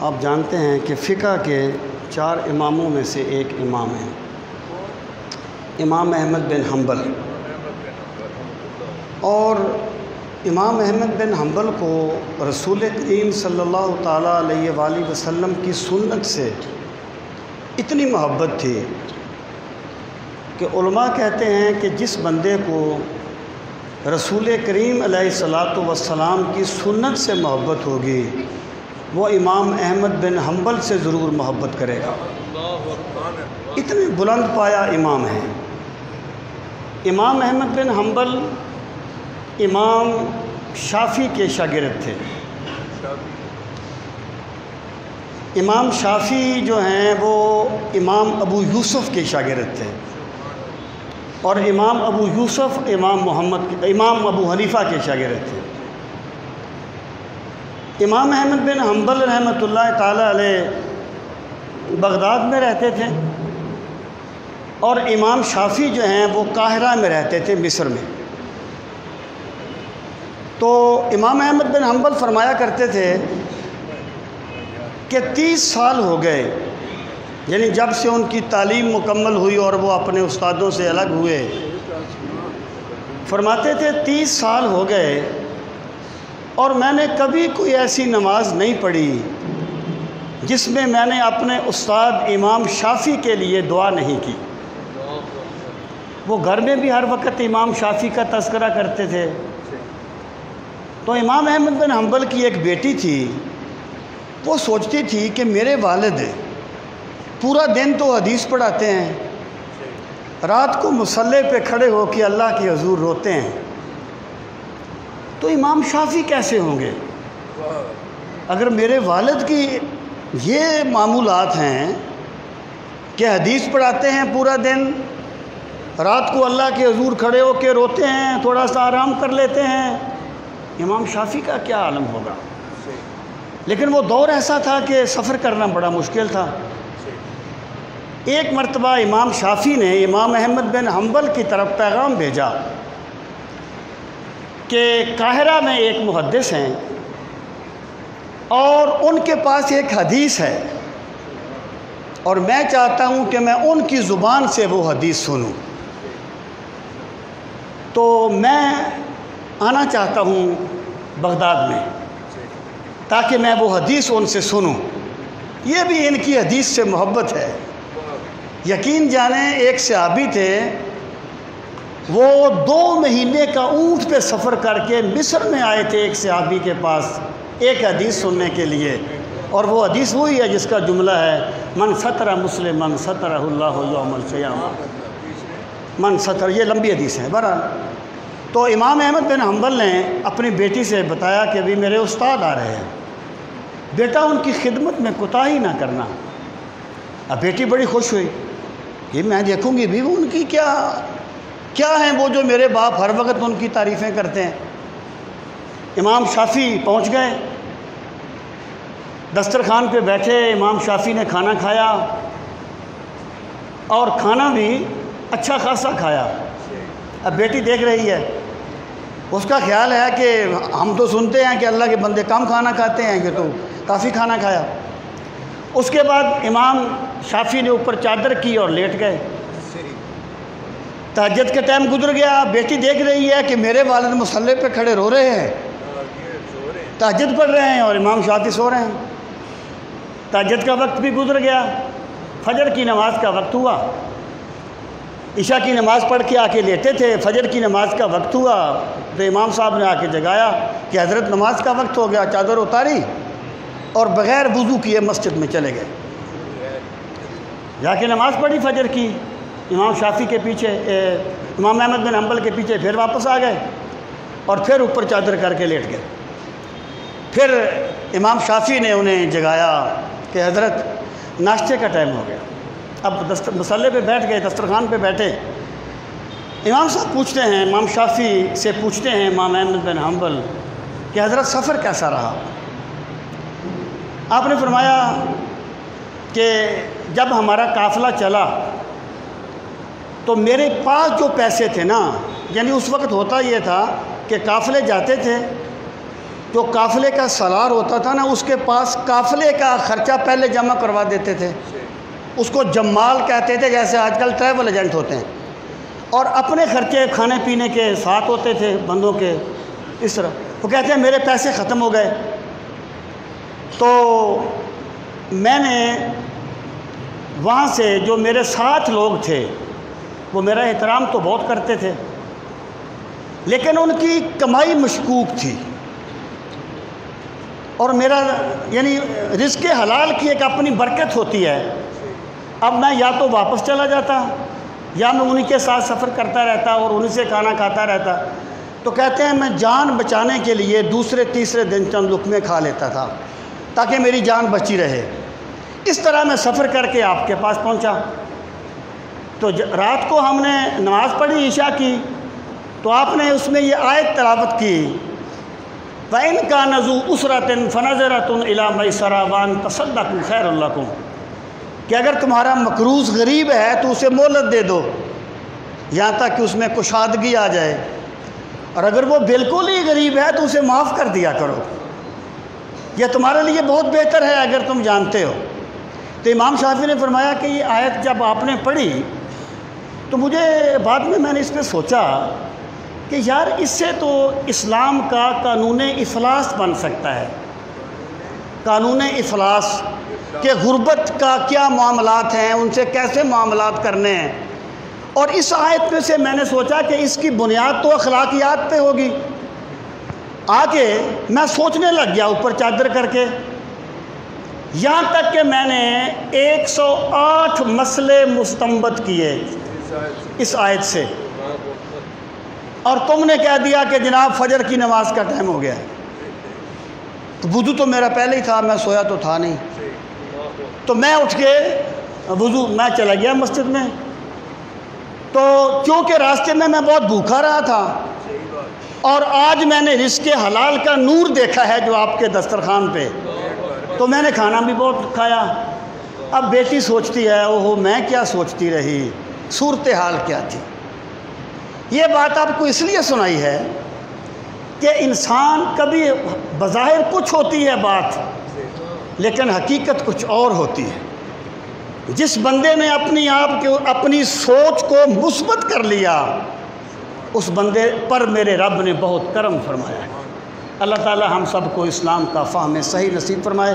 آپ جانتے ہیں کہ فقہ کے 4 اماموں میں سے ایک امام ہیں، امام احمد بن حنبل۔ اور امام احمد بن حنبل کو رسول کریم صلی اللہ تعالیٰ علیہ وآلہ وسلم کی سنت سے اتنی محبت تھی کہ علماء کہتے ہیں کہ جس بندے کو رسول کریم علیہ الصلاۃ والسلام کی سنت سے محبت ہوگی وہ امام احمد بن حنبل سے ضرور محبت کرے گا۔ اتنے بلند پایا امام ہیں۔ امام احمد بن حنبل امام شافعی کے شاگرد تھے۔ امام شافعی جو ہیں وہ امام ابو یوسف کے شاگرد تھے، اور امام ابو یوسف امام ابو حنیفہ کے شاگرد تھے۔ امام احمد بن حنبل رحمۃ اللہ تعالیٰ علیہ بغداد میں رہتے تھے، اور امام شافعی جو ہیں وہ قاہرہ میں رہتے تھے، مصر میں۔ تو امام احمد بن حنبل فرمایا کرتے تھے کہ 30 سال ہو گئے، یعنی جب سے ان کی تعلیم مکمل ہوئی اور وہ اپنے استادوں سے الگ ہوئے، فرماتے تھے 30 سال ہو گئے اور میں نے کبھی کوئی ایسی نماز نہیں پڑھی جس میں میں نے اپنے استاد امام شافعی کے لیے دعا نہیں کی۔ وہ گھر میں بھی ہر وقت امام شافعی کا تذکرہ کرتے تھے۔ تو امام احمد بن حنبل کی ایک بیٹی تھی، وہ سوچتی تھی کہ میرے والد پورا دن تو حدیث پڑھاتے ہیں، رات کو مصلی پہ کھڑے ہو کے اللہ کے حضور روتے ہیں، تو امام شافعی کیسے ہوں گے؟ اگر میرے والد کی یہ معمولات ہیں کہ حدیث پڑھاتے ہیں پورا دن، رات کو اللہ کے حضور کھڑے ہو کے روتے ہیں، تھوڑا سا آرام کر لیتے ہیں، امام شافعی کا کیا عالم ہوگا؟ لیکن وہ دور ایسا تھا کہ سفر کرنا بڑا مشکل تھا۔ ایک مرتبہ امام شافعی نے امام احمد بن حنبل کی طرف پیغام بھیجا کہ قاہرہ میں ایک محدث ہیں اور ان کے پاس ایک حدیث ہے، اور میں چاہتا ہوں کہ میں ان کی زبان سے وہ حدیث سنوں، تو میں آنا چاہتا ہوں بغداد میں تاکہ میں وہ حدیث ان سے سنوں۔ یہ بھی ان کی حدیث سے محبت ہے۔ یقین جانیں ایک صحابی تھے، وہ 2 مہینے کا اونٹ پہ سفر کر کے مصر میں آئے تھے ایک صحابی کے پاس ایک حدیث سننے کے لیے، اور وہ حدیث وہی ہے جس کا جملہ ہے من ستر مسلمن سترہ اللہ یوم القیامہ۔ من ستر، یہ لمبی حدیث ہے۔ بہرحال تو امام احمد بن حنبل نے اپنی بیٹی سے بتایا کہ ابھی میرے استاد آ رہے ہیں، بیٹا ان کی خدمت میں کوتاہی نہ کرنا۔ اب بیٹی بڑی خوش ہوئی کہ میں دیکھوں گی بھی ان کی کیا ہیں وہ جو میرے باپ ہر وقت ان کی تعریفیں کرتے ہیں۔ امام شافعی پہنچ گئے، دسترخوان پہ بیٹھے، امام شافعی نے کھانا کھایا، اور کھانا بھی اچھا خاصا کھایا۔ اب بیٹی دیکھ رہی ہے، اس کا خیال ہے کہ ہم تو سنتے ہیں کہ اللہ کے بندے کم کھانا کھاتے ہیں، کہ تو کافی کھانا کھایا۔ اس کے بعد امام شافعی نے اوپر چادر کی اور لیٹ گئے۔ تہجد کے ٹائم گزر گیا، بیٹی دیکھ رہی ہے کہ میرے والد مصلی پہ کھڑے رو رہے ہیں، تہجد پڑھ رہے ہیں، اور امام شافعی سو رہے ہیں۔ تہجد کا وقت بھی گزر گیا، فجر کی نماز کا وقت ہوا، عشاء کی نماز پڑھ کے آ کے لیٹے تھے، فجر کی نماز کا وقت ہوا تو امام صاحب نے آ کے جگایا کہ حضرت نماز کا وقت ہو گیا، چادر اتاری اور بغیر وضو کیے مسجد میں چلے گئے، جا کے نماز پڑھی فجر کی امام شافعی کے پیچھے، امام احمد بن حنبل کے پیچھے، پھر واپس آ گئے اور پھر اوپر چادر کر کے لیٹ گئے۔ پھر امام شافعی نے انہیں جگایا کہ حضرت ناشتے کا ٹائم ہو گیا۔ اب مصلی پہ بیٹھ گئے، دسترخوان پہ بیٹھے، امام صاحب پوچھتے ہیں، امام شافعی سے پوچھتے ہیں امام احمد بن حنبل کہ حضرت سفر کیسا رہا؟ آپ نے فرمایا کہ جب ہمارا قافلہ چلا تو میرے پاس جو پیسے تھے نا، یعنی اس وقت ہوتا یہ تھا کہ قافلے جاتے تھے جو قافلے کا سالار ہوتا تھا نا، اس کے پاس قافلے کا خرچہ پہلے جمع کروا دیتے تھے، اس کو جمال کہتے تھے، جیسے آج کل ٹریول ایجنٹ ہوتے ہیں، اور اپنے خرچے کھانے پینے کے ساتھ ہوتے تھے بندوں کے، اس طرح۔ وہ کہتے ہیں میرے پیسے ختم ہو گئے، تو میں نے وہاں سے جو میرے ساتھ لوگ تھے وہ میرا احترام تو بہت کرتے تھے، لیکن ان کی کمائی مشکوک تھی، اور میرا یعنی رزق حلال کی ایک اپنی برکت ہوتی ہے۔ اب میں یا تو واپس چلا جاتا یا میں انہی کے ساتھ سفر کرتا رہتا اور انہی سے کھانا کھاتا رہتا۔ تو کہتے ہیں میں جان بچانے کے لیے دوسرے تیسرے دن چند لقمے کھا لیتا تھا تاکہ میری جان بچی رہے۔ اس طرح میں سفر کر کے آپ کے پاس پہنچا۔ تو رات کو ہم نے نماز پڑھی عشاء کی، تو آپ نے اس میں یہ آیت تلاوت کی، وَإِنْ كَانَ ذُو أُسْرَةٍ فَنَظِرَةٌ إِلَىٰ مَيْسَرَةٍ وَأَن تَصَدَّقُوا خَيْرٌ لَكُمْ، کہ اگر تمہارا مقروض غریب ہے تو اسے مہلت دے دو یہاں تک کہ اس میں کشادگی آ جائے، اور اگر وہ بالکل ہی غریب ہے تو اسے معاف کر دیا کرو، یہ تمہارے لیے بہت بہتر ہے اگر تم جانتے ہو۔ تو امام شافعی نے فرمایا کہ یہ آیت جب آپ نے پڑھی تو مجھے بعد میں نے اس پہ سوچا کہ یار اس سے تو اسلام کا قانون افلاس بن سکتا ہے، قانون افلاس کہ غربت کا کیا معاملات ہیں، ان سے کیسے معاملات کرنے ہیں۔ اور اس آیت میں سے میں نے سوچا کہ اس کی بنیاد تو اخلاقیات پہ ہوگی۔ آگے میں سوچنے لگ گیا اوپر چادر کر کے، یہاں تک کہ میں نے 108 مسئلے مستنبط کیے اس آیت سے، اور تم نے کہہ دیا کہ جناب فجر کی نماز کا ٹائم ہو گیا ہے۔ تو وضو تو میرا پہلے ہی تھا، میں سویا تو تھا نہیں، تو میں اٹھ کے وضو میں چلا گیا مسجد میں۔ تو چونکہ راستے میں بہت بھوکا رہا تھا، اور آج میں نے رزق حلال کا نور دیکھا ہے جو آپ کے دسترخوان پہ، تو میں نے کھانا بھی بہت کھایا۔ اب بیٹی سوچتی ہے اوہو میں کیا سوچتی رہی، صورتحال کیا تھی۔ یہ بات آپ کو اس لیے سنائی ہے کہ انسان کبھی بظاہر کچھ ہوتی ہے بات، لیکن حقیقت کچھ اور ہوتی ہے۔ جس بندے نے اپنی سوچ کو مثبت کر لیا، اس بندے پر میرے رب نے بہت کرم فرمایا ہے۔ اللہ تعالی ہم سب کو اسلام کا فہم صحیح نصیب فرمائے۔